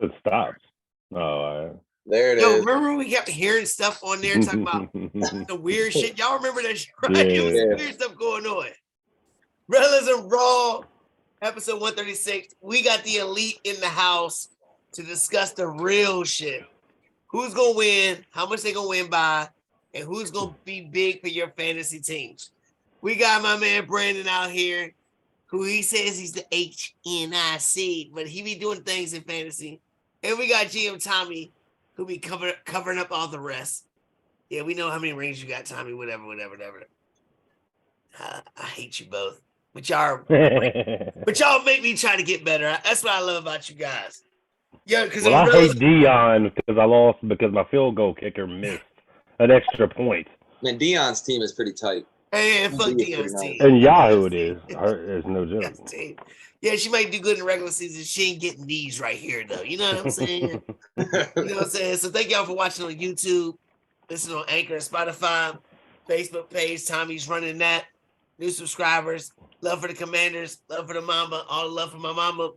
It stops. Oh, There it Yo, is. remember we kept hearing stuff on there talking about the weird shit? Y'all remember that shit, right? Yeah. It was some weird stuff going on. Rellism Raw, episode 136. We got the elite in the house to discuss the real shit. Who's going to win, how much they going to win by, and who's going to be big for your fantasy teams. We got my man Brandon out here, who he says he's the HNIC, but he be doing things in fantasy. And we got GM Tommy, who be covering up all the rest. Yeah, we know how many rings you got, Tommy, whatever. I hate you both. But y'all make me try to get better. That's what I love about you guys. Yeah, because well, I hate Dion because I lost because my field goal kicker missed an extra point. Man, Dion's team is pretty tight. Hey, fuck Dion's team. And Yahoo it is. There's no joke. Yeah, she might do good in the regular season. She ain't getting these right here, though. You know what I'm saying? You know what I'm saying? So thank y'all for watching on YouTube. Listen on Anchor and Spotify. Facebook page. Tommy's running that. New subscribers. Love for the Commanders. Love for the Mama. All the love for my mama.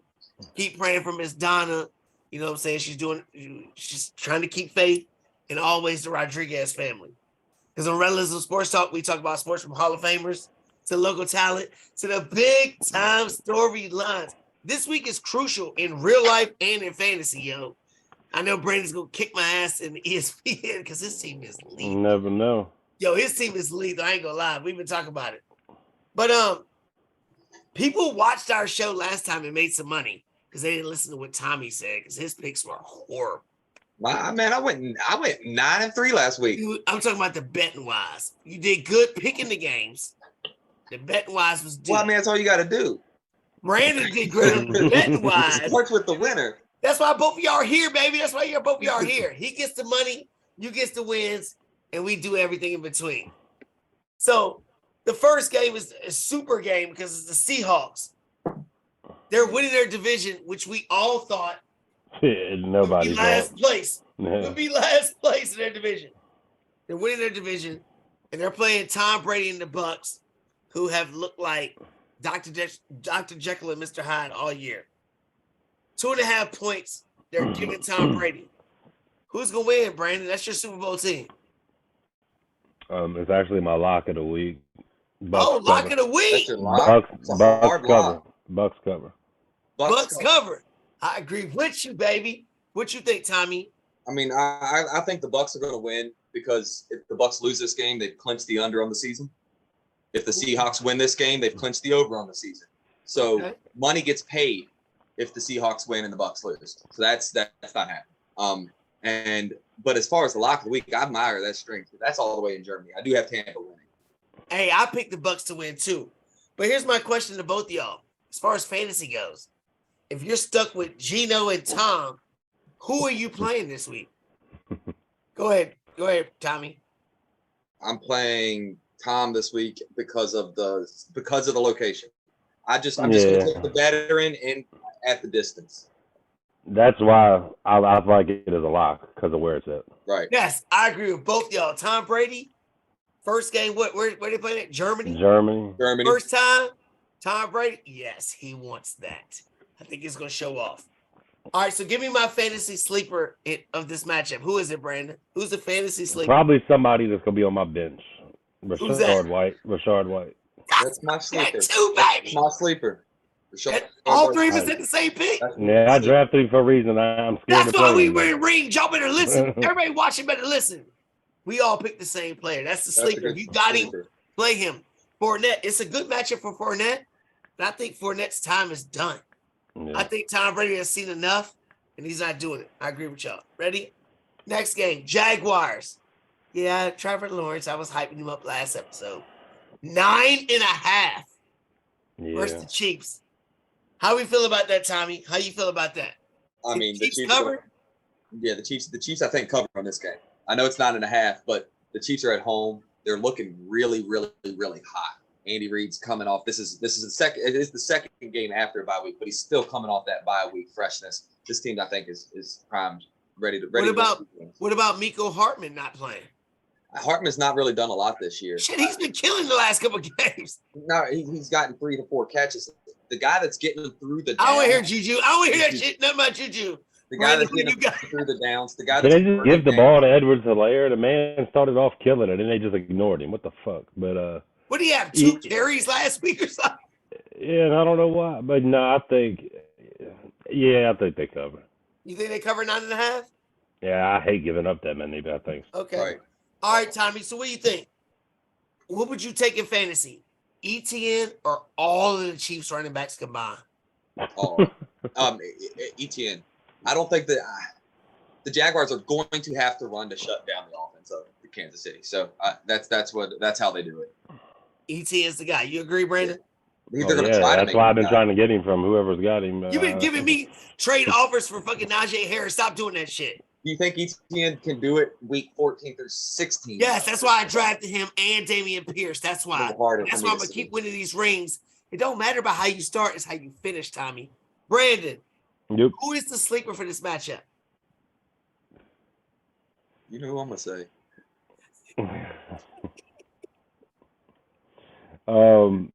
Keep praying for Miss Donna. You know what I'm saying? She's trying to keep faith. And always the Rodriguez family. Because on Rellism Sports Talk, we talk about sports from Hall of Famers to local talent to the big time storylines. This week is crucial in real life and in fantasy, yo. I know Brandon's going to kick my ass in the ESPN because his team is lethal. You never know. Yo, his team is lethal. I ain't going to lie. We've been talking about it. But people watched our show last time and made some money because they didn't listen to what Tommy said because his picks were horrible. Man, I went 9-3 last week. Dude, I'm talking about the betting wise. You did good picking the games. The betting wise was due. Well, I mean, that's all you got to do. Brandon did great on the betting wise. Works with the winner. That's why both of y'all are here, baby. That's why both of y'all are here. He gets the money, you get the wins, and we do everything in between. So the first game is a super game because it's the Seahawks. They're winning their division, which we all thought nobody would be last place. Would be last place in their division. They're winning their division, and they're playing Tom Brady and the Bucks, who have looked like Dr. Jekyll and Mr. Hyde all year. 2.5 points they're giving Tom Brady. Who's going to win, Brandon? That's your Super Bowl team. It's actually my lock of the week. Bucks lock of the week? That's your lock? Bucks cover. Bucks cover. I agree with you, baby. What you think, Tommy? I mean, I think the Bucks are going to win because if the Bucks lose this game, they've clinched the under on the season. If the Seahawks win this game, they've clinched the over on the season. So money gets paid if the Seahawks win and the Bucks lose. So that's not happening. But as far as the lock of the week, I admire that strength. That's all the way in Germany. I do have Tampa winning. Hey, I picked the Bucks to win too. But here's my question to both of y'all. As far as fantasy goes, if you're stuck with Gino and Tom, who are you playing this week? Go ahead, Tommy. I'm playing Tom this week because of the location. I'm just going to take the veteran in at the distance. That's why I like it as a lock because of where it's at. Right. Yes, I agree with both y'all. Tom Brady, first game. Where they playing at? Germany. First time. Tom Brady. Yes, he wants that. I think he's going to show off. All right, so give me my fantasy sleeper of this matchup. Who is it, Brandon? Who's the fantasy sleeper? Probably somebody that's going to be on my bench. Rashard White. That's my sleeper. That too, baby. My sleeper. All three of us at the same pick. Yeah, I drafted him for a reason. I'm scared That's why we win rings. Y'all better listen. Everybody watching better listen. We all picked the same player. That's the sleeper. If you got him, play him. Fournette. It's a good matchup for Fournette, but I think Fournette's time is done. Yeah. I think Tom Brady has seen enough, and he's not doing it. I agree with y'all. Ready? Next game, Jaguars. Yeah, Trevor Lawrence. I was hyping him up last episode. 9.5 versus the Chiefs. How we feel about that, Tommy? How you feel about that? I mean, the Chiefs cover? The Chiefs, I think, cover on this game. I know it's 9.5, but the Chiefs are at home. They're looking really, really, really hot. Andy Reid's coming off. This is the second. It is the second game after a bye week, but he's still coming off that bye week freshness. This team, I think, is primed, ready. What about Mecole Hardman not playing? Hartman's not really done a lot this year. Shit, he's been killing the last couple of games. No, he's gotten 3 to 4 catches. The guy that's getting him through the. I don't hear Juju. I don't hear that shit. Nothing about Juju. The guy that's Brandon, getting through the downs. The guy Did that's they just give the ball to Edwards-Helaire? The man started off killing it, and they just ignored him. What the fuck? But what do you have? 2 carries last week or something? yeah, and I don't know why, but no, I think they cover. You think they cover 9.5? Yeah, I hate giving up that many, but I think so. Okay. Right. All right, Tommy. So what do you think? What would you take in fantasy? ETN or all of the Chiefs running backs combined? Oh, ETN. I don't think that the Jaguars are going to have to run to shut down the offense of the Kansas City. So that's how they do it. ETN's the guy. You agree, Brandon? They're going to try to that's make why I've been him trying to get him from whoever's got him. You've been giving me trade offers for fucking Najee Harris. Stop doing that shit. Do you think ETN can do it week 14 through 16? Yes, that's why I drafted him and Damian Pierce. That's why. That's why I'm going to keep winning these rings. It don't matter about how you start, it's how you finish, Tommy. Brandon, who is the sleeper for this matchup? You know who I'm going to say. I'm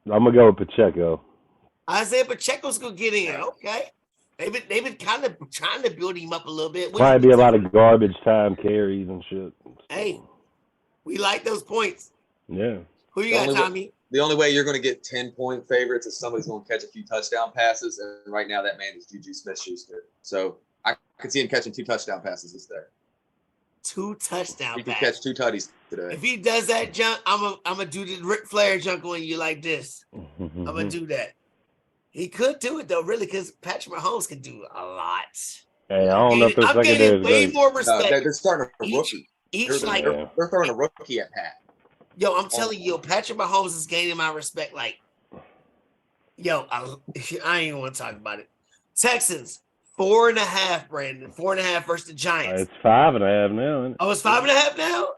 going to go with Pacheco. Isaiah Pacheco's going to get in. Okay. They've been kind of trying to build him up a little bit. Probably be a lot of garbage time carries and shit. Hey, we like those points. Yeah. Who you got, Tommy? The only way you're going to get 10-point favorites is somebody's going to catch a few touchdown passes, and right now that man is Juju Smith-Schuster. So I could see him catching 2 touchdown passes this day. 2 touchdown He can passes. catch 2 tutties today. If he does that junk, I'm gonna do the Ric Flair junk on you like this. I'm gonna do that. He could do it though, really, because Patrick Mahomes can do a lot. Hey, I don't know if the secondary is way great. more respect. They're starting a rookie. They're throwing a rookie at Pat. Yo, I'm telling you, Patrick Mahomes is gaining my respect. Like, yo, I ain't even want to talk about it. Texans 4.5, Brandon. 4.5 versus the Giants. It's 5.5 now. Isn't it? Oh, it's 5.5 now.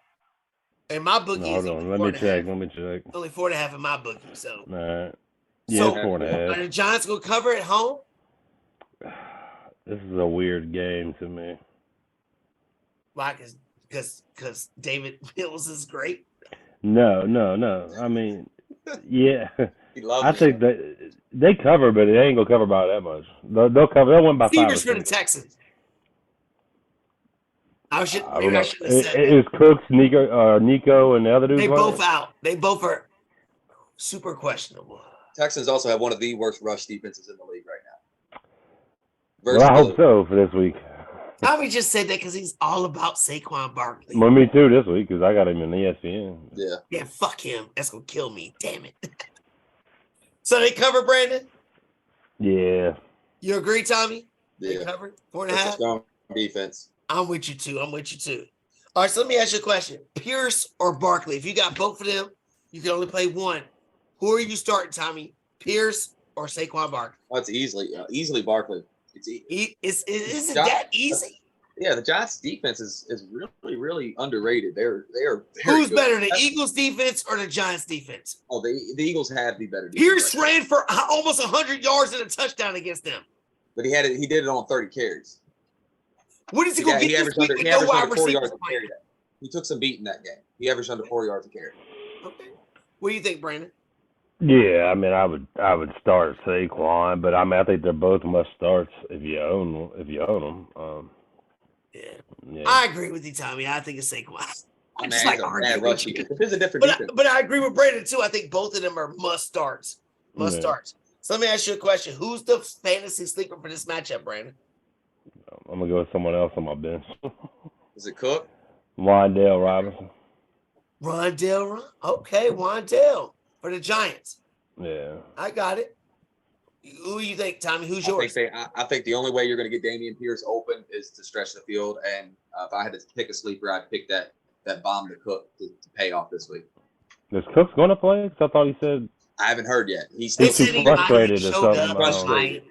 And my bookie is hold on. Let me check. Only 4.5 in my bookie. So, all right. Yeah, so 4.5. Are the Giants gonna cover at home? This is a weird game to me. Why? Because David Mills is great. No. I mean, yeah. I think they cover, but it ain't gonna cover by that much. They'll cover. They'll win by 5. Receivers for the Texans. I should have said that. Is Cooks, Nico, and the other dudes? They both out. They both are super questionable. Texans also have one of the worst rush defenses in the league right now. Well, I hope so for this week. Tommy just said that because he's all about Saquon Barkley. Well, me too this week because I got him in ESPN. Yeah, fuck him. That's gonna kill me. Damn it. So they cover, Brandon? Yeah. You agree, Tommy? Yeah. They covered 4.5. That's a strong defense. I'm with you too. All right, so let me ask you a question: Pierce or Barkley? If you got both of them, you can only play one. Who are you starting, Tommy? Pierce or Saquon Barkley? Oh, it's easily Barkley. Is it that easy? Yeah, the Giants' defense is really, really underrated. They are very Who's good. better, the Eagles' defense or the Giants' defense? Oh, the Eagles have the better defense. Pierce ran for almost 100 yards and a touchdown against them. But he did it on 30 carries. What is he going to get this week with no wide receivers? He took some beat in that game. He averaged under 4 yards a carry. Okay. What do you think, Brandon? Yeah, I mean, I would start Saquon, but I mean, I think they're both must starts if you own them. Yeah. I agree with you, Tommy. I think it's Saquon. I just like arguing. This is a different defense. But I agree with Brandon too. I think both of them are must starts. Starts. So let me ask you a question: who's the fantasy sleeper for this matchup, Brandon? I'm gonna go with someone else on my bench. Is it Cook? Wandale Robinson. Okay, Wandale for the Giants. Yeah. I got it. Who do you think, Tommy? Who's yours? I think the only way you're going to get Damian Pierce open is to stretch the field. And if I had to pick a sleeper, I'd pick that bomb to Cook to pay off this week. Is Cook's going to play? Because I thought he said. I haven't heard yet. He's too frustrated or something.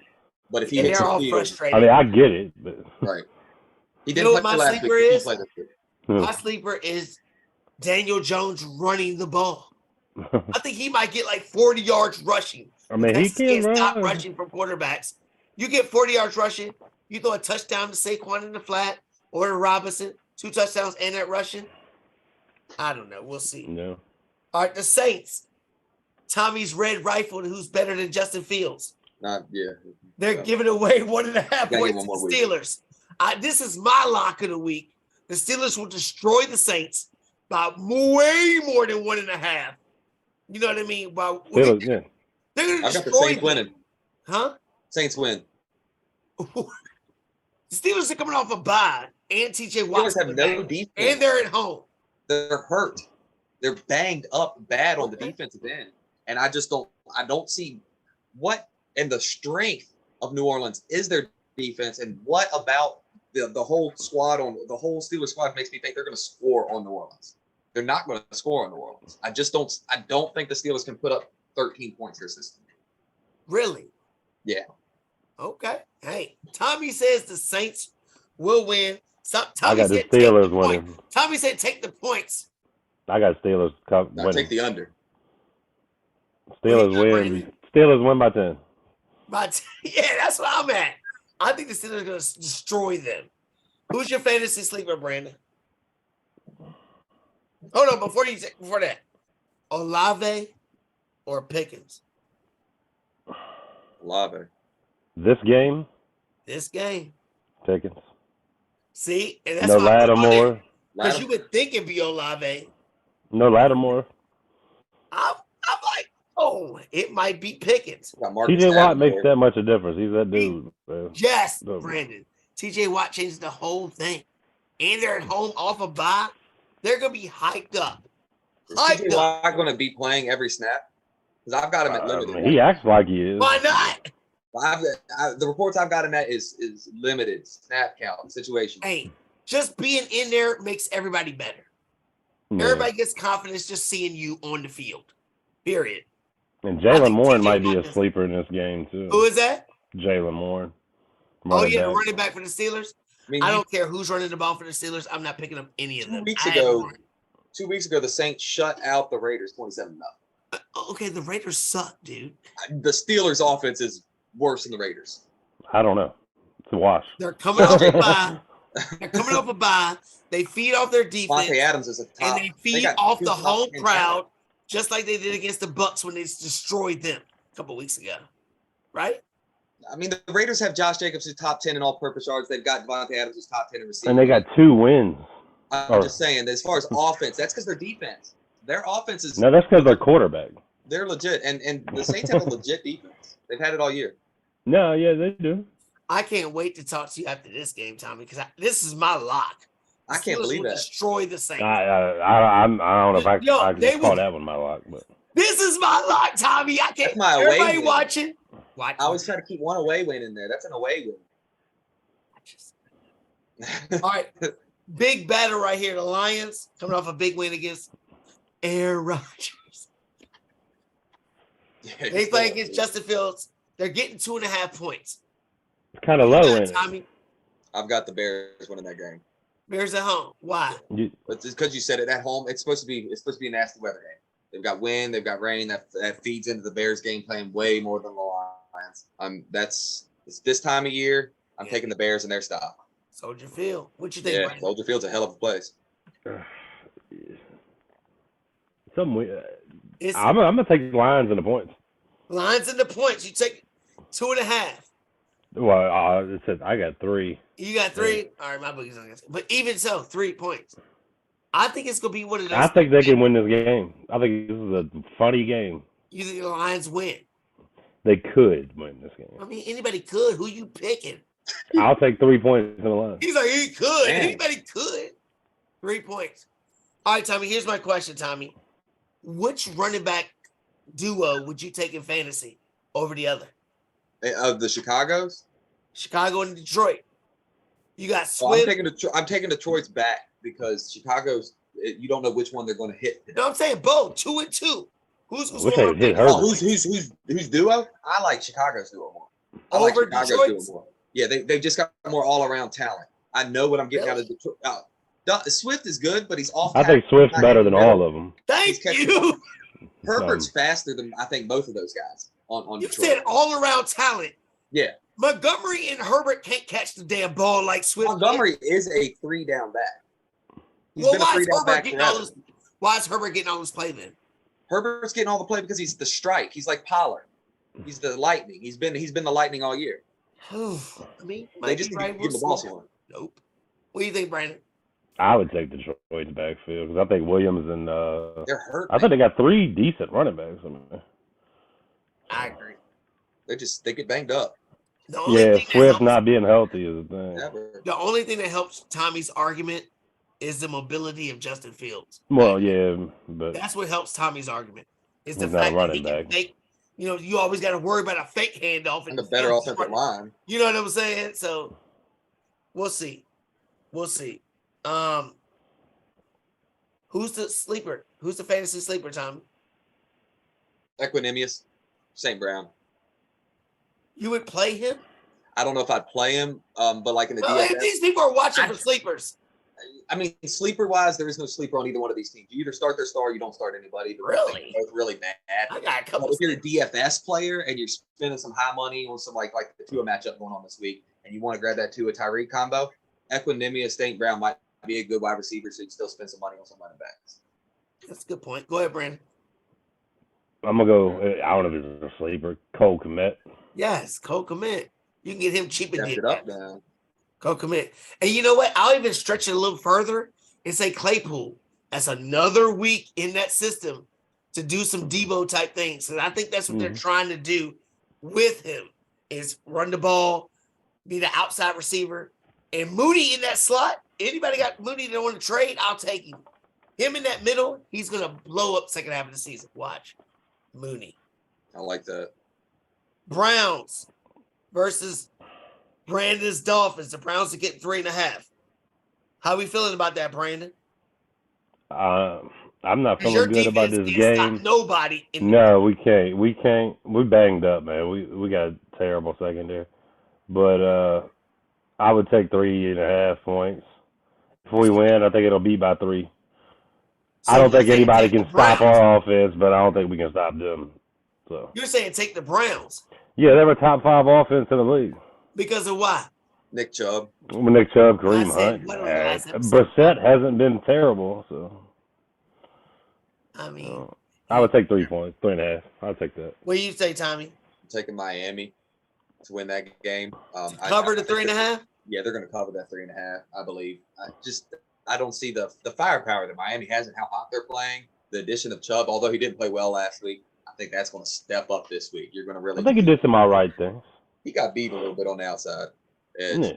But if he hits all the field, frustrated. I mean, I get it. But. Right. He didn't play last week. My sleeper is Daniel Jones running the ball. I think he might get like 40 yards rushing. I mean, he can't stop rushing from quarterbacks. You get 40 yards rushing, you throw a touchdown to Saquon in the flat or to Robinson, 2 touchdowns and that rushing. I don't know. We'll see. No. All right, the Saints. Tommy's red rifle, who's better than Justin Fields? They're giving away 1.5 Gotta give points one to more the week. Steelers. This is my lock of the week. The Steelers will destroy the Saints by way more than 1.5. You know what I mean? Steelers, yeah. They're going to I've got the destroy Saints them. winning. Huh? Saints win. The Steelers are coming off a bye, and TJ Watt Steelers have no defense. and they're at home. They're hurt. They're banged up bad on the defensive end. And I don't see what and the strength of New Orleans is their defense, and what about the whole squad the whole Steelers squad makes me think they're going to score on New Orleans. They're not going to score on New Orleans. I don't think the Steelers can put up 13 points this season. Really? Yeah. Okay. Hey, Tommy says the Saints will win. I got the Steelers winning. Tommy said take the points. I got Steelers winning. Take the under. Steelers win. Steelers win by 10. Yeah, that's what I'm at. I think the Steelers are going to destroy them. Who's your fantasy sleeper, Brandon? Hold on, before that, Olave or Pickens? Olave. This game, Pickens. See, and that's No why Lattimore. because you would think it'd be Olave. No Lattimore. I'm like, oh, it might be Pickens. TJ Watt makes that much a difference. He's that dude. Man. Yes, Brandon. TJ Watt changes the whole thing. And they're at home off a bye. They're going to be hyped up. Is TJ Watt going to be playing every snap? Because I've got him at limited. He acts like he is. Why not? The reports I've got him at is limited snap count situation. Hey, just being in there makes everybody better. Yeah. Everybody gets confidence just seeing you on the field. Period. And Jalen Moore might be a sleeper in this game, too. Who is that? Jalen Moore. Oh, yeah, the running back for the Steelers. I don't care who's running the ball for the Steelers. I'm not picking up any of them. 2 weeks ago, the Saints shut out the Raiders 27-0. Okay, the Raiders suck, dude. The Steelers' offense is worse than the Raiders. I don't know. It's a wash. They're coming off a bye. They're coming off a bye. They feed off their defense. Devontae Adams is a top. And they feed off the home crowd, just like they did against the Bucs when they destroyed them a couple weeks ago. Right? I mean, the Raiders have Josh Jacobs who's top 10 in all-purpose yards. They've got Devontae Adams who's top 10 in receiving. And they got 2 wins. I'm just saying, as far as offense, that's because their defense. Their offense is. No, that's because their quarterback. They're legit, and the Saints have a legit defense. They've had it all year. No, yeah, they do. I can't wait to talk to you after this game, Tommy, because this is my lock. I can't believe that. Destroy the Saints. I don't know if I can call that one my lock, but this is my lock, Tommy. I can't. That's my away everybody win. Watching. I always try to keep one away win in there. That's an away win. All right. Big battle right here. The Lions coming off a big win against Aaron Rodgers. Yeah, they play against Justin Fields. They're getting 2.5 points. It's kind of low in Tommy. I've got the Bears winning that game. Bears at home. Why? It's because you said it at home. It's supposed to be a nasty weather game. They've got wind, they've got rain. That feeds into the Bears game plan way more than the Lions. It's this time of year. I'm taking the Bears in their style. Soldier Field. What you think? Yeah, Brandon? Soldier Field's a hell of a place. I'm gonna take the Lions and the points. Lions and the points. You take 2.5. Well, it says I got 3. You got 3. Yeah. All right, my boogie's on this. But even so, 3 points. I think it's gonna be one of those. I think they can win this game. I think this is a funny game. You think the Lions win? They could win this game. I mean, anybody could. Who you picking? I'll take 3 points in the line. He's like, he could. Man. Anybody could. 3 points. All right, Tommy, here's my question, Tommy. Which running back duo would you take in fantasy over the other? Of the Chicagos? Chicago and Detroit. You got Swift. Well, I'm taking Detroit's back because Chicago's, you don't know which one they're going to hit. No, I'm saying both. 2 and 2. Who's hit Herbert? Who's duo? I like Chicago's duo more. Over Detroit's? Duo more. Yeah, they've just got more all-around talent. I know what I'm getting out of Detroit. Swift is good, but he's off. I think Swift's better than all of them. Thank you. Herbert's faster than I think both of those guys on You Detroit. said all-around talent. Yeah. Montgomery and Herbert can't catch the damn ball like Swift. Montgomery is a 3-down back. Well, why is Herbert getting all this play then? Herbert's getting all the play because he's the strike. He's like Pollard. He's the Lightning. He's been the Lightning all year. I mean, They just right. give the ball to him. Nope. What do you think, Brandon? I would take Detroit's backfield because I think Williams and They're hurt. I think they got 3 decent running backs. I agree. They get banged up. Swift not being healthy is the thing. Never. The only thing that helps Tommy's argument is the mobility of Justin Fields. Well, yeah, but that's what helps Tommy's argument. Is the he's not a fact that running he can back. fake. You know, you always got to worry about a fake handoff And the better offensive line. You know what I'm saying? So we'll see. Who's the sleeper? Who's the fantasy sleeper, Tommy? Equanimous, St. Brown. You would play him? I don't know if I'd play him, but like in the DFS. These people are watching for sleepers. I mean, sleeper-wise, there is no sleeper on either one of these teams. You either start their star or you don't start anybody. Really? They're both really bad. I got a couple. But if you're a DFS player and you're spending some high money on some like the Tua matchup going on this week, and you want to grab that Tua Tyreek combo, Equanimous St. Brown might be a good wide receiver, so you can still spend some money on some running backs. That's a good point. Go ahead, Brandon. I'm gonna go. I don't know if it's a sleeper. Cole Kmet. Yes, Cole Kmet. You can get him cheap and it up now. Cole Kmet. And you know what? I'll even stretch it a little further and say Claypool. That's another week in that system to do some Debo type things. And I think that's what they're trying to do with him is run the ball, be the outside receiver, and Moody in that slot. Anybody got Moody that want to trade? I'll take him. Him in that middle, he's gonna blow up second half of the season. Watch. Mooney. I like that. Browns versus Brandon's Dolphins. The Browns are getting 3.5. How are we feeling about that, Brandon? I'm not feeling good about this game. Nobody. No, we can't. We're banged up, man. We got a terrible secondary. But I would take 3.5 points. If we win, I think it'll be by 3. So I don't think anybody can stop our offense, but I don't think we can stop them. So you're saying take the Browns? Yeah, they're a top 5 offense in the league. Because of what? Nick Chubb. Nick Chubb, Kareem Hunt. Brissett hasn't been terrible, so. I mean, I would take 3 points, 3.5. I'll take that. What do you say, Tommy? I'm taking Miami to win that game. Cover the 3.5? Yeah, they're going to cover that 3.5, I believe. I don't see the firepower that Miami has and how hot they're playing. The addition of Chubb, although he didn't play well last week, I think that's going to step up this week. You're going to really. I think he did some all right things. He got beat a little bit on the outside edge,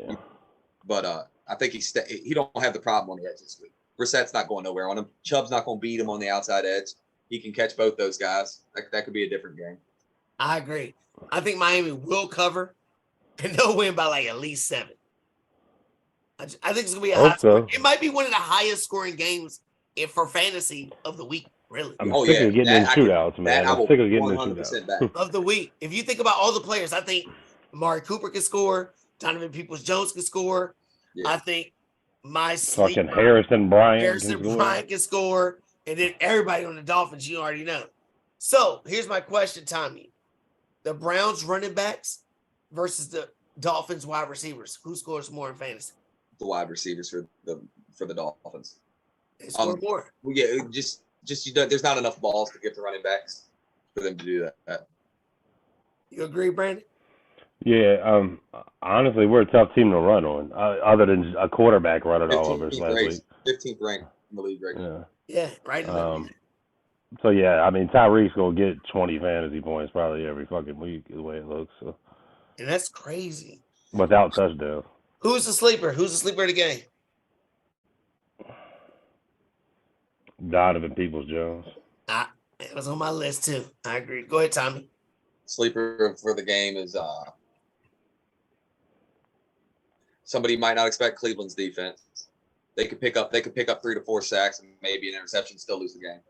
but I think he don't have the problem on the edge this week. Brissett's not going nowhere on him. Chubb's not going to beat him on the outside edge. He can catch both those guys. That could be a different game. I agree. I think Miami will cover, and they'll win by like at least 7. I think it's going to be a high score. It might be one of the highest scoring games for fantasy of the week, really. I'm sick of getting in shootouts, man. I'm sick of getting in shootouts. Of the week. If you think about all the players, I think Amari Cooper can score. Donovan Peoples-Jones can score. Yeah. I think my fucking Harrison Bryant can score. And then everybody on the Dolphins, you already know. So here's my question, Tommy. The Browns running backs versus the Dolphins wide receivers. Who scores more in fantasy? The wide receivers for the Dolphins. They score more. Well, yeah, just there's not enough balls to give to running backs for them to do that. You agree, Brandon? Yeah. Honestly, we're a tough team to run on, other than a quarterback running all over us last week. 15th ranked in the league right now. Yeah, right. So yeah, I mean Tyreek's gonna get 20 fantasy points probably every fucking week, the way it looks. So. And that's crazy. Without touchdowns. Who's the sleeper? Who's the sleeper of the game? Donovan Peoples-Jones. It was on my list too. I agree. Go ahead, Tommy. Sleeper for the game is somebody you might not expect. Cleveland's defense. They could pick up 3 to 4 sacks and maybe an interception, still lose the game.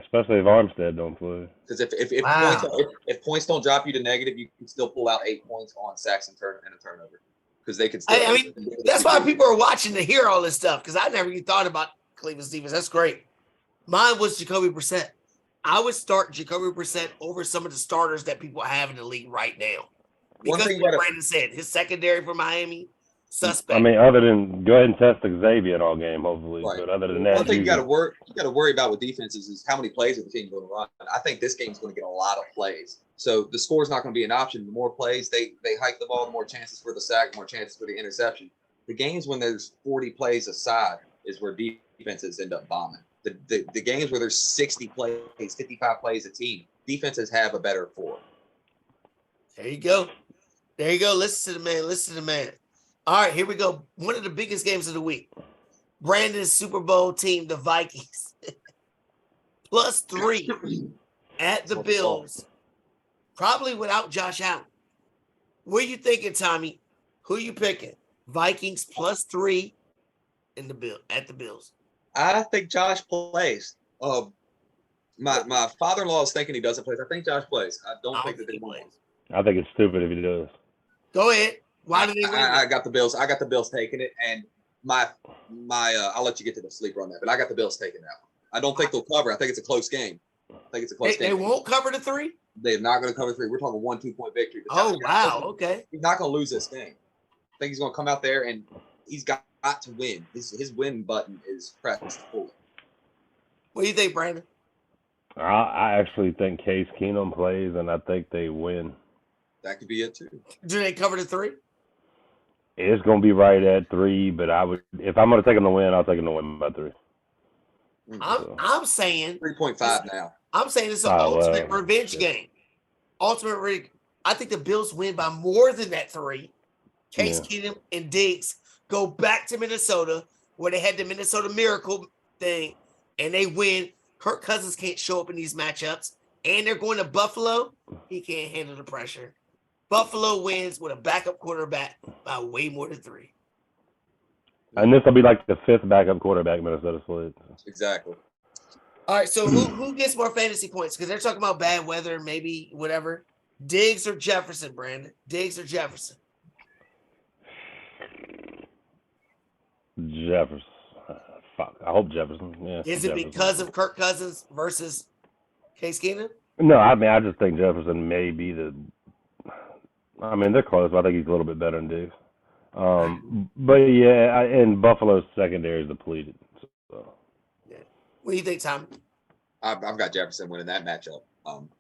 Especially if Armstead don't play. Because if points don't drop you to negative, you can still pull out 8 points on sacks and a turnover. Because they could still. I mean, that's why people are watching to hear all this stuff. Because I never even thought about Cleveland's defense. That's great. Mine was Jacoby Brissett. I would start Jacoby Brissett over some of the starters that people have in the league right now. Because like Brandon said, his secondary for Miami suspect. I mean, other than go ahead and test Xavier all game, hopefully. Right. But other than that, One thing you got to worry about with defenses is how many plays are the team going to run. I think this game's going to get a lot of plays. So the score is not going to be an option. The more plays they hike the ball, the more chances for the sack, more chances for the interception. The games when there's 40 plays aside is where defenses end up bombing. The games where there's 60 plays, 55 plays a team, defenses have a better four. There you go. There you go. Listen to the man. Listen to the man. All right, here we go. One of the biggest games of the week. Brandon's Super Bowl team, the Vikings. +3 at the Bills. Probably without Josh Allen. What are you thinking, Tommy? Who are you picking? Vikings +3 at the Bills. I think Josh plays. My father-in-law is thinking he doesn't play. I think Josh plays. I don't think that they win. I think it's stupid if he does. Go ahead. Why do they win? I got the Bills. I got the Bills taking it, and my I'll let you get to the sleeper on that, but I got the Bills taking that one. I don't think they'll cover. I think it's a close game. Game. They won't cover the 3? They're not going to cover 3. We're talking 1-2 point victory. Oh, wow. Okay. He's not going to lose this game. I think he's going to come out there and he's got to win. His win button is pressed fully. What do you think, Brandon? I actually think Case Keenum plays, and I think they win. That could be it too. Do they cover the 3? It's going to be right at 3, but if I'm going to take them to win, I'll take them to win by 3. I'm saying 3.5 now. I'm saying it's an ultimate revenge game. I think the Bills win by more than that 3. Case Keenum and Diggs go back to Minnesota where they had the Minnesota Miracle thing, and they win. Kirk Cousins can't show up in these matchups, and they're going to Buffalo. He can't handle the pressure. Buffalo wins with a backup quarterback by way more than 3. And this will be like the 5th backup quarterback Minnesota slid. Exactly. All right, so who gets more fantasy points? Because they're talking about bad weather, maybe whatever. Diggs or Jefferson, Brandon? Diggs or Jefferson? Jefferson. Fuck. I hope Jefferson. Yeah. Is it because of Kirk Cousins versus Case Keenum? No, I mean, I just think Jefferson may be I mean, they're close, but I think he's a little bit better than Diggs. But yeah, and Buffalo's secondary is depleted. So. Yeah. What do you think, Tom? I've got Jefferson winning that matchup.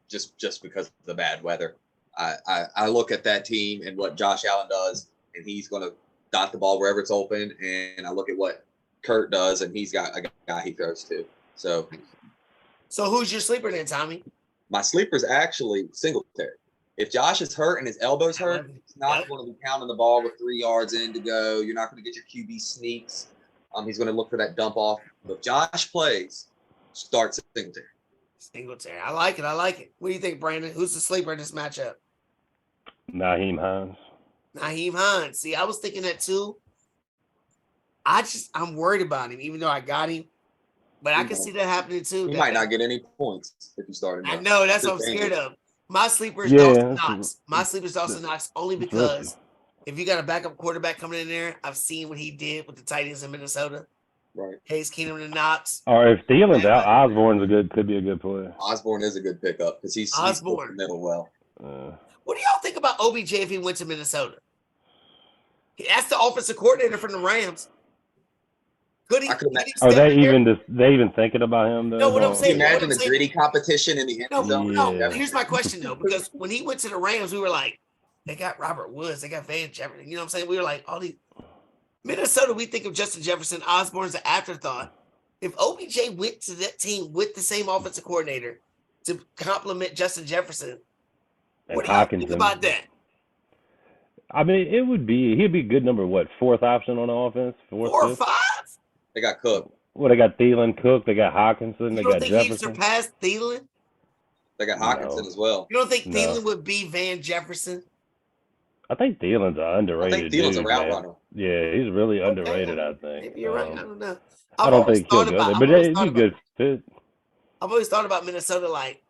Just because of the bad weather. I look at that team and what Josh Allen does, and he's going to dot the ball wherever it's open. And I look at what Kurt does, and he's got a guy he throws to. So who's your sleeper then, Tommy? My sleeper is actually Singletary. If Josh is hurt and his elbow's hurt, he's not going to be pounding the ball with 3 yards in to go. You're not going to get your QB sneaks. He's going to look for that dump off. But if Josh plays, start Singletary. Singletary. I like it. What do you think, Brandon? Who's the sleeper in this matchup? Nyheim Hines. See, I was thinking that too. I'm worried about him, even though I got him. But I can see that happening too. He might not get any points if you start him. I know, that's what I'm scared of. My sleeper is Dawson Knox. My sleeper is Dawson Knox only because if you got a backup quarterback coming in there, I've seen what he did with the Titans in Minnesota. Right. Case Keenum and Knox. Or if Thielen's out, Osborne's could be a good player. Osborne is a good pickup because he's the middle well. What do y'all think about OBJ if he went to Minnesota? That's the offensive coordinator from the Rams. Could he? Are they even thinking about him though? No, what I'm saying. Imagine the gritty competition in the end zone. No. Here's my question though, because when he went to the Rams, we were like, they got Robert Woods, they got Van Jefferson. You know what I'm saying? We were like, all these Minnesota. We think of Justin Jefferson. Osborne's an afterthought. If OBJ went to that team with the same offensive coordinator to complement Justin Jefferson, what do you think about that? I mean, he'd be a good number. What, 4th option on the offense? 4 or 5? They got Cook. Well, they got Thielen, Cook. They got Hawkinson. They got Jefferson. You don't think he'd surpass Thielen? They got Hawkinson as well. You don't think Thielen would be Van Jefferson? I think Thielen's underrated. I think Thielen's a route runner. Yeah, he's really underrated. I think. Maybe you're right. I don't know. I don't think he'll go there, but he'd be a good fit. I've always thought about Minnesota like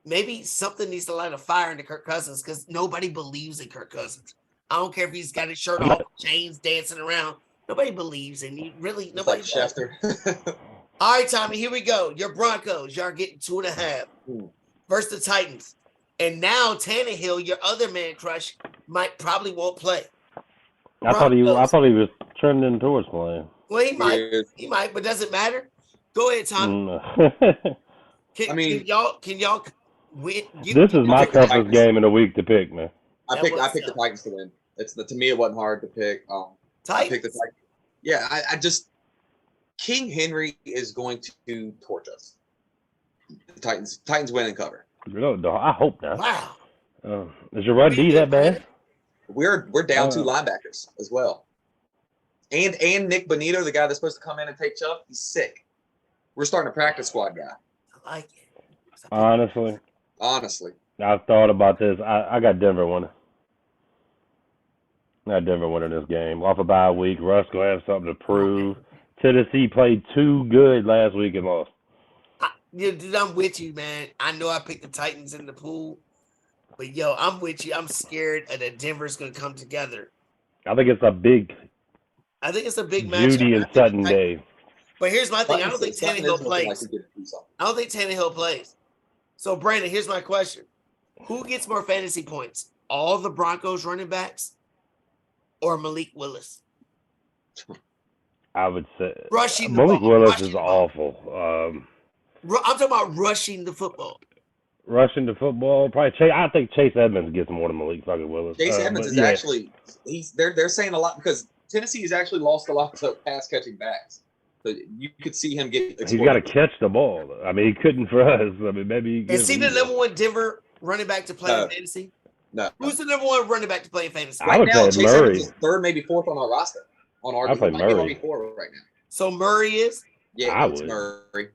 maybe something needs to light a fire into Kirk Cousins because nobody believes in Kirk Cousins. I don't care if he's got his shirt off, chains dancing around. Nobody believes in you. Really, nobody. It's like Schefter. All right, Tommy, here we go. Your Broncos, y'all getting 2.5 versus the Titans. And now Tannehill, your other man crush, probably won't play. I thought he was trending towards playing. Well, he might, but doesn't matter. Go ahead, Tom. Can y'all win? This is my toughest game in the week to pick, man. I picked the Titans to win. To me, it wasn't hard to pick. I picked the Titans. Yeah, I just King Henry is going to torch us. The Titans win and cover. I hope not. Wow. Is your run D that bad? We're down 2 linebackers as well. And Nick Bonito, the guy that's supposed to come in and take Chubb, he's sick. We're starting a practice squad guy. I like it. Honestly. I've thought about this. I got Denver winning. I got Denver winning this game. Off a bye week. Russ going to have something to prove. Tennessee played too good last week and lost. I'm with you, man. I know I picked the Titans in the pool. But, I'm with you. I'm scared that Denver's going to come together. I think it's a big match. Judy and Sutton day. But here's my thing. I don't think Tannehill plays. So, Brandon, here's my question. Who gets more fantasy points? All the Broncos running backs or Malik Willis? I would say Malik Willis is awful. I'm talking about rushing the football. Rushing the football, probably Chase. I think Chase Edmonds gets more than Malik fucking Willis. Chase Edmonds is actually they're saying a lot because Tennessee has actually lost a lot of pass catching backs. So you could see him get. He's got to catch the ball. I mean, he couldn't for us. I mean, maybe. Is he the number 1 Denver running back to play in fantasy? No. Who's the number 1 running back to play in fantasy? I would say Chase Murray. Edmonds is 3rd, maybe 4th on our roster. On our I play Murray. 4 right now. So Murray is. Yeah, it's Murray.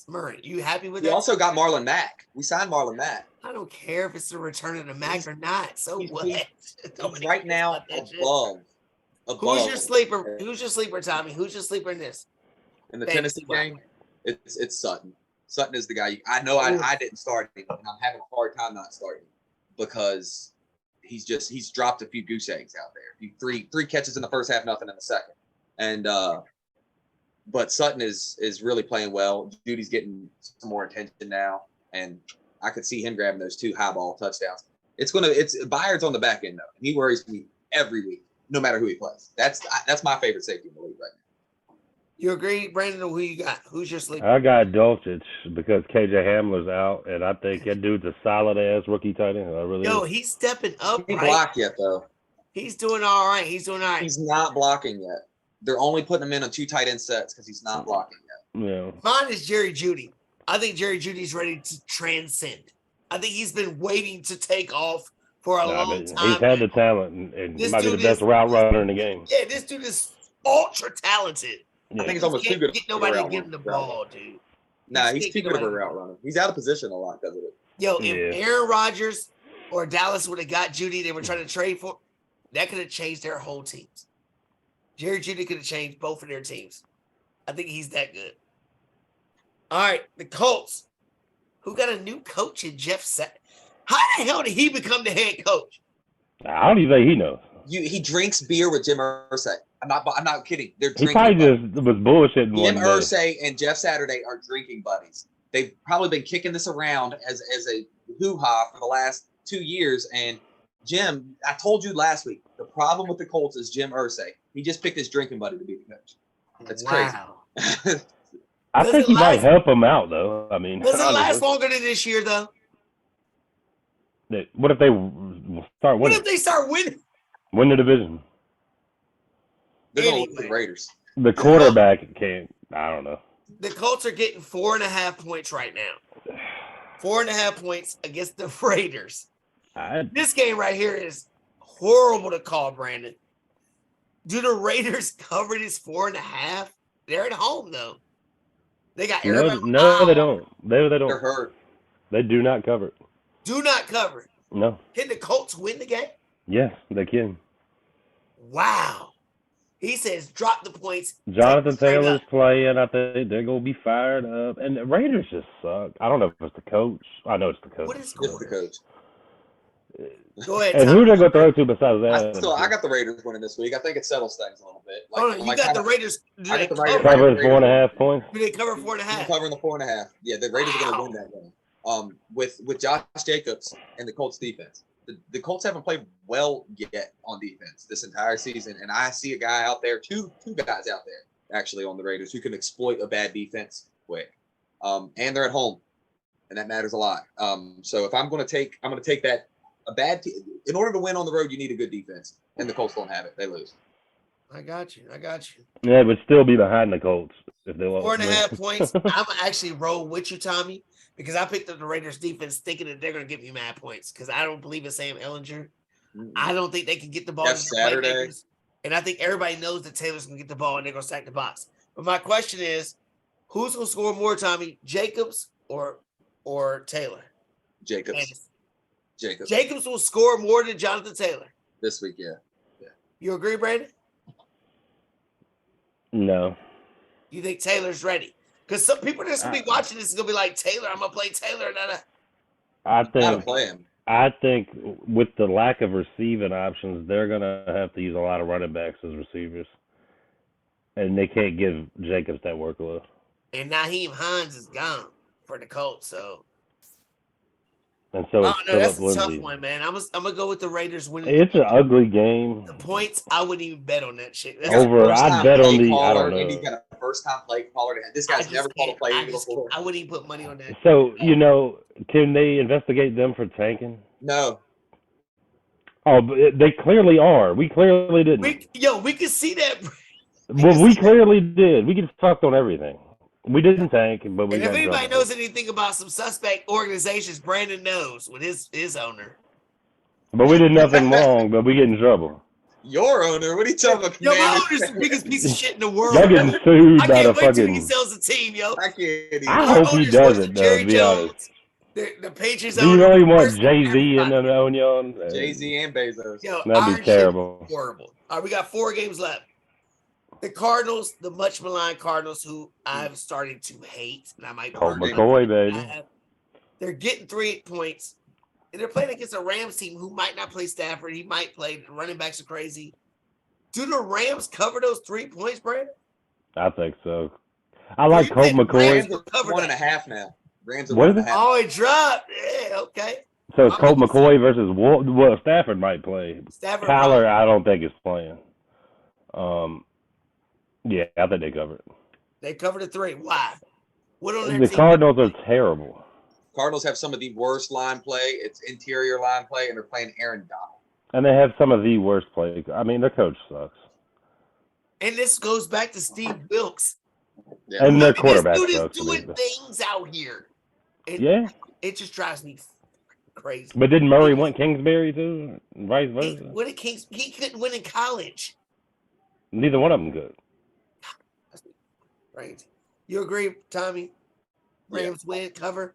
Murray, you happy with that? We also got Marlon Mack. We signed Marlon Mack. I don't care if it's the return of the Mack or not. So what? He's right now above. Who's your sleeper? Who's your sleeper, Tommy? Who's your sleeper in this? In the Tennessee game, it's Sutton. Sutton is the guy. I know I didn't start him, and I'm having a hard time not starting him because he's dropped a few goose eggs out there. Three catches in the first half, nothing in the second, and but Sutton is really playing well. Judy's getting some more attention now, and I could see him grabbing those 2 high ball touchdowns. It's Byard's on the back end though. He worries me every week, no matter who he plays. That's my favorite safety in the league right now. You agree, Brandon? Or who you got? Who's your sleeper? I got Dulcich because KJ Hamler's out, and I think that dude's a solid ass rookie tight end. He's stepping up. He ain't blocked yet though. He's doing all right. He's not blocking yet. They're only putting him in on 2 tight end sets because he's not blocking yet. Yeah. Mine is Jerry Jeudy. I think Jerry Jeudy's ready to transcend. I think he's been waiting to take off for a long time. He's had the talent, and he might be the best route runner in the game. Yeah, this dude is ultra talented. Yeah. I think he's almost too good. Get nobody to give him the ball, dude. Nah, he's too good of a route runner. He's out of position a lot because of it. If Aaron Rodgers or Dallas would have got Jeudy, they were trying to trade for, that could have changed their whole teams. Jerry Jeudy could have changed both of their teams. I think he's that good. All right, the Colts, who got a new coach in Jeff Saturday. How the hell did he become the head coach? I don't even think he knows. He drinks beer with Jim Irsay. I'm not kidding. They're drinking. He probably just was bullshitting Jim Irsay and Jeff Saturday are drinking buddies. They've probably been kicking this around as a hoo-ha for the last 2 years. And Jim, I told you last week, the problem with the Colts is Jim Irsay. He just picked his drinking buddy to be the coach. That's crazy. I think he might help him out, though. I mean, does it last longer than this year, though? What if they start winning? What if they start winning? Win the division. They're going to look at the Raiders. The quarterback can't. I don't know. The Colts are getting 4.5 points right now. 4.5 points against the Raiders. This game right here is horrible to call, Brandon. Do the Raiders cover this 4.5? They're at home, though. They got everybody. No, they don't. They don't. They're hurt. They do not cover it. Do not cover it. No. Can the Colts win the game? Yes, they can. Wow. He says drop the points. Jonathan Taylor's playing. I think they're going to be fired up. And the Raiders just suck. I don't know if it's the coach. I know it's the coach. What is It's the coach. Go ahead. And who are they going to throw to besides that? I got the Raiders winning this week. I think it settles things a little bit. You got the Raiders. I got the Raiders covering 4.5 points. Do they cover 4.5? Covering the 4.5. Yeah, the Raiders are going to win that game. With Josh Jacobs and the Colts defense. the Colts haven't played well yet on defense this entire season, and I see a guy out there, two guys out there actually on the Raiders who can exploit a bad defense quick, and they're at home, and that matters a lot. So if I'm going to take that in order to win on the road, you need a good defense, and the Colts don't have it; they lose. I got you. Yeah, it would still be behind the Colts if they lost. 4.5 points. I'm actually roll with you, Tommy, because I picked up the Raiders defense thinking that they're going to give me mad points because I don't believe in Sam Ellinger. Mm-hmm. I don't think they can get the ball. That's Saturday. And I think everybody knows that Taylor's going to get the ball and they're going to stack the box. But my question is, who's going to score more, Tommy? Jacobs or Taylor? Jacobs. Jacobs will score more than Jonathan Taylor. This week, yeah. You agree, Brandon? No. You think Taylor's ready? Because some people that's going to be watching this is going to be like, Taylor, I'm going to play Taylor. I think with the lack of receiving options, they're going to have to use a lot of running backs as receivers. And they can't give Jacobs that workload. And Naheem Hines is gone for the Colts, so. And so that's a tough one, man. I'm gonna go with the Raiders winning. It's an ugly game. The points, I wouldn't even bet on that shit. I'd bet on the. I don't know. Andy got a first-time play caller. This guy's never called a play before. I wouldn't even put money on that. So can they investigate them for tanking? No. Oh, but they clearly are. We clearly didn't. We could see that. We clearly did. We get fucked on everything. We didn't tank, but we. And if anybody knows anything about some suspect organizations, Brandon knows with his owner. But we did nothing wrong, but we get in trouble. Your owner? What are you talking about? Yo, my owner's the biggest piece of shit in the world. Y'all getting sued by the fucking. I can't wait till he sells the team, yo. I hope he doesn't, though, to be honest. The Patriots. Do you really want Jay-Z in them on y'all? Jay-Z and Bezos. Yo, that'd be terrible. Horrible. All right, we got 4 games left. The Cardinals, the much maligned Cardinals, who I'm starting to hate, and I might. Colt McCoy, baby. They're getting 3 points, and they're playing against a Rams team who might not play Stafford. He might play. The running backs are crazy. Do the Rams cover those 3 points, Brandon? I think so. I like Colt McCoy. Rams are 1.5 now. Rams are what 1.5. Oh, it dropped. Yeah, okay. So it's Colt McCoy versus Stafford might play. Kyler, I don't think is playing. Yeah, I think they covered. They covered the 3. Why? What on their the team? Cardinals are terrible. Cardinals have some of the worst line play. It's interior line play, and they're playing Aaron Donald. And they have some of the worst play. I mean, their coach sucks. And this goes back to Steve Wilkes. Yeah. And their quarterback sucks. This dude is doing things out here. Yeah. It just drives me crazy. But didn't Murray want Kingsbury too? Vice versa? He couldn't win in college. Neither one of them could. Right. You agree, Tommy? Rams win, cover?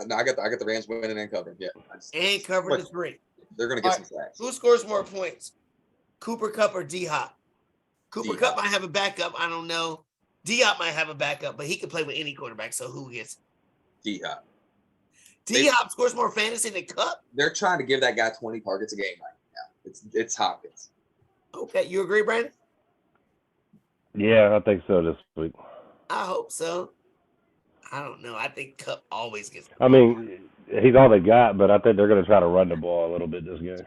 No, I got the Rams winning and covering. Yeah. And cover the 3. They're going to get some sacks. Who scores more points? Cooper Kupp or D-Hop? Cooper Kupp might have a backup. I don't know. D-Hop might have a backup, but he can play with any quarterback, so who gets D-Hop. D-Hop scores more fantasy than Kupp? They're trying to give that guy 20 targets a game right now. It's Hopkins. Okay. You agree, Brandon? Yeah, I think so this week. I hope so. I don't know. I think Kupp always gets. I mean, he's all they got, but I think they're going to try to run the ball a little bit this game.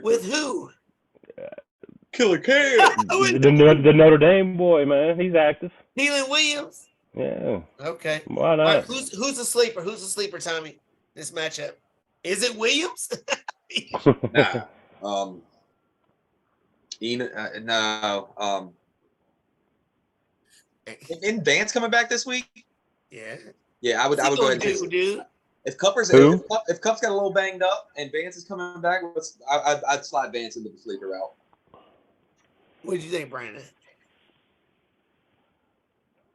With who? Killer Cam. the Notre Dame boy, man. He's active. Thielen Williams. Yeah. Okay. Why not? All right, who's a sleeper? Who's a sleeper, Tommy? This matchup. Is it Williams? Nah. No. Isn't Vance coming back this week? Yeah. Yeah, I would go ahead and dude. If Kupp's got a little banged up and Vance is coming back, I'd slide Vance into the sleeper route. What did you think, Brandon?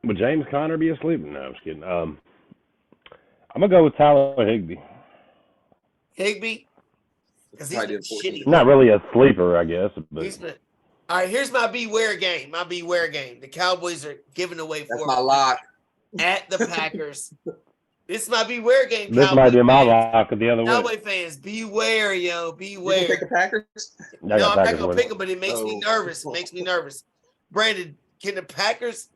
Would James Conner be a sleeper? No, I'm just kidding. I'm gonna go with Tyler Higbee. Higbee? Because he's been shitty. Not really a sleeper, I guess. But. All right, here's my beware game. The Cowboys are giving away 4 That's my lock. At the Packers. This is my beware game. This Cowboy might be my fans. lock the other way. Cowboy fans, beware, yo. Beware. You gonna pick the Packers? No, I'm not going to pick them, but it makes me nervous. Brandon, can the Packers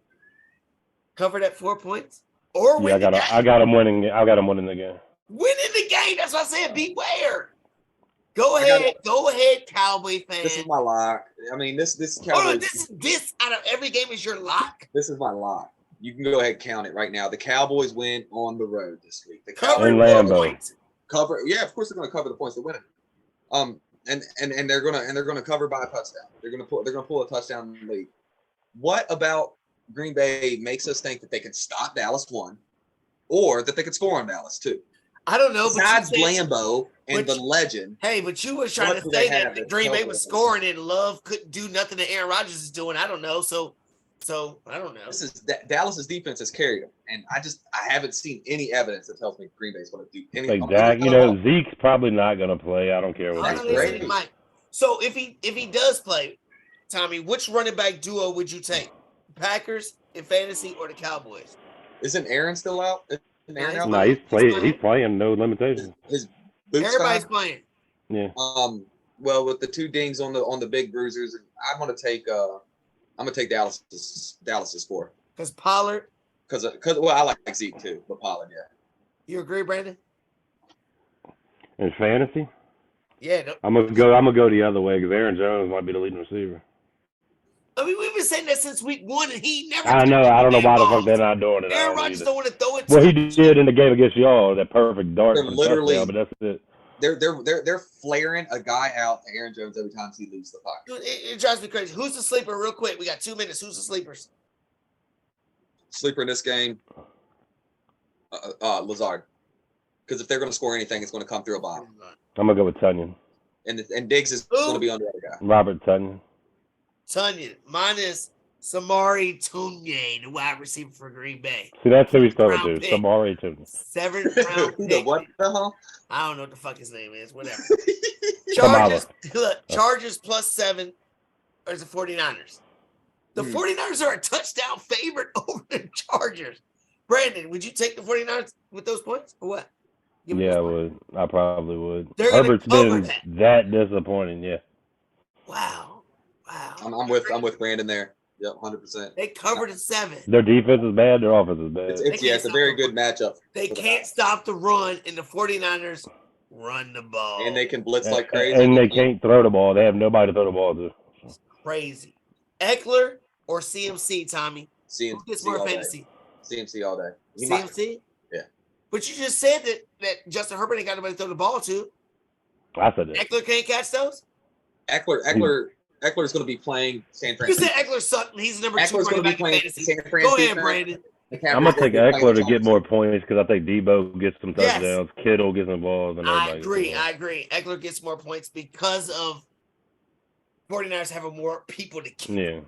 cover that 4 points? Or win the game? I got them winning. I got them winning the game. Winning the game. That's what I said. Beware. Go ahead, Cowboy fan. This is my lock. I mean, this Cowboys. Hold on, this out of every game is your lock. This is my lock. You can go ahead and count it right now. The Cowboys win on the road this week. The Cover Lambeau. points. cover. Yeah, of course they're going to cover the points to win it. And they're gonna cover by a touchdown. They're gonna pull a touchdown lead. What about Green Bay makes us think that they can stop Dallas 1, or that they could score on Dallas 2? I don't know. Besides Lambeau and the legend. Hey, but you was trying to say that Green Bay was scoring and Love couldn't do nothing that Aaron Rodgers is doing. I don't know. So I don't know. Dallas's defense has carried them, and I haven't seen any evidence that tells me Green Bay's going to do anything. Like Dak, Zeke's probably not going to play. I don't care what he says. So if he does play, Tommy, which running back duo would you take? Packers in fantasy or the Cowboys? Isn't Aaron still out? No, he's playing. No limitations. His boots Everybody's playing. Yeah. Well, with the 2 dings on the big bruisers, I'm gonna take Dallas's score. Because Pollard. Because I like Zeke too, but Pollard, yeah. You agree, Brandon? In fantasy? Yeah. No. I'm gonna go the other way because Aaron Jones might be the leading receiver. I mean, we've been saying that since week 1, and he never. I know. I don't know why the fuck they're not doing it. Aaron Rodgers don't want to throw it. Well, he did in the game against y'all, that perfect dart. They're literally, but that's it. They're flaring a guy out to Aaron Jones every time he leaves the pocket. It drives me crazy. Who's the sleeper? Real quick, we got 2 minutes. Who's the sleepers? Sleeper in this game, Lazard. Because if they're going to score anything, it's going to come through a bomb. I'm gonna go with Tunyon. And Diggs is going to be on the other guy. Robert Tunyon. Tunyon. Mine is Samari Tunyon, the wide receiver for Green Bay. See, that's who he's throwing to. Samari Tunyon. 7th round pick. What the hell? I don't know what the fuck his name is. Whatever. Chargers +7 versus the 49ers. The 49ers are a touchdown favorite over the Chargers. Brandon, would you take the 49ers with those points or what? Yeah, I would. I probably would. Herbert's been that disappointing, yeah. Wow. I'm with Brandon there. Yep, 100%. They covered at 7. Their defense is bad. Their offense is bad. It's a very good matchup. They can't stop the run, and the 49ers run the ball. And they can blitz like crazy. And they can't throw the ball. They have nobody to throw the ball to. Crazy. Eckler or CMC, Tommy? CMC. Who gets more fantasy? CMC all day. CMC? Yeah. But you just said that Justin Herbert ain't got nobody to throw the ball to. I said that. Eckler can't catch those? Eckler's going to be playing San Francisco. You said Eckler sucked. He's number 2 Eckler's running back in fantasy. Go ahead, Brandon. I'm going to take Eckler to get more points because I think Debo gets some touchdowns. Yes. Kittle gets involved. And I agree. Eckler gets more points because of 49ers having more people to kill. Yeah.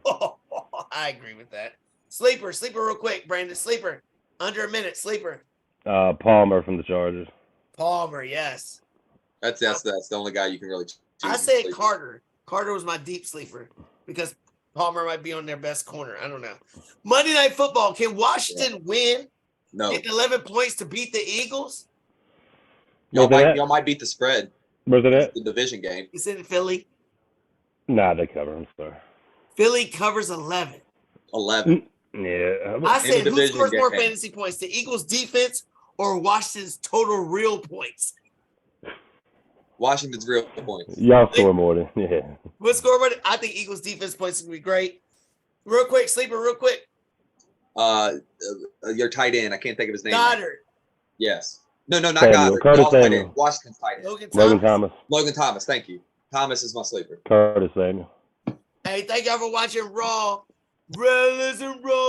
I agree with that. Sleeper real quick, Brandon. Sleeper. Under a minute. Sleeper. Palmer from the Chargers. Palmer, yes. That's the only guy you can really choose. I say Carter. Carter was my deep sleeper because Palmer might be on their best corner. I don't know. Monday Night Football. Can Washington win? No. Get 11 points to beat the Eagles? Y'all might beat the spread. Where's it at? The division game. It's in Philly. Nah, they cover. I'm sorry. Philly covers 11. 11. Yeah. I said who scores more fantasy points? The Eagles defense or Washington's total real points? Washington's real points. Y'all score more than What score? I think Eagles defense points will be great. Real quick, sleeper. Real quick. Your tight end. I can't think of his name. Goddard. Yes. No, not Goddard. Washington's tight end. Logan Thomas. Thank you. Thomas is my sleeper. Curtis Samuel. Hey, thank y'all for watching Raw. Rellism Raw